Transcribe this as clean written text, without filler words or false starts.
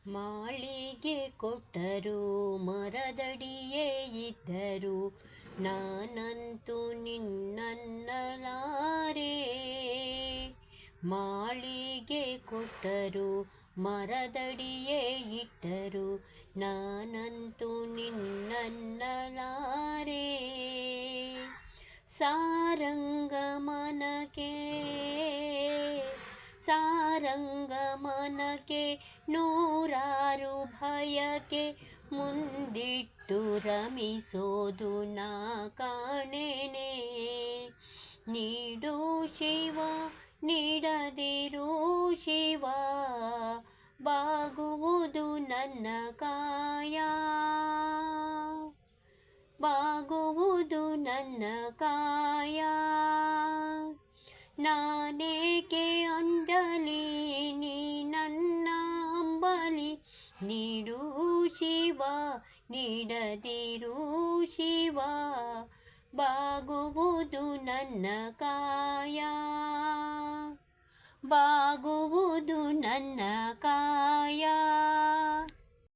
ಮಾಳಿಗೆ ಕೊಟ್ಟರು ಮರದಡಿಯೇ ಇದ್ದರು, ನಾನಂತೂ ನಿನ್ನನ್ನಲಾರೆ. ಮಾಳಿಗೆ ಕೊಟ್ಟರು ಮರದಡಿಯೇ ಇಟ್ಟರು, ನಾನಂತೂ ನಿನ್ನನ್ನಲಾರೆ. ಸಾರಂಗಮನಕ್ಕೆ ನೂರಾರು ಭಯಕ್ಕೆ ಮುಂದಿಟ್ಟು ರಮಿಸೋದು ನಾ ಕಾಣೆನೆ. ನೀಡು ಶಿವ ನೀಡದಿರು ಶಿವ, ಬಾಗುವುದು ನನ್ನ ಕಾಯ, ಬಾಗುವುದು ನನ್ನ ಕಾಯ. ನಾನೇಕೆ ಅಂಜಲಿ ನೀ ನನ್ನ ಅಂಬಲಿ, ನೀಡು ಶಿವ ನೀಡದಿರು ಶಿವ, ಬಾಗುವುದು ನನ್ನ ಕಾಯ, ಬಾಗುವುದು ನನ್ನ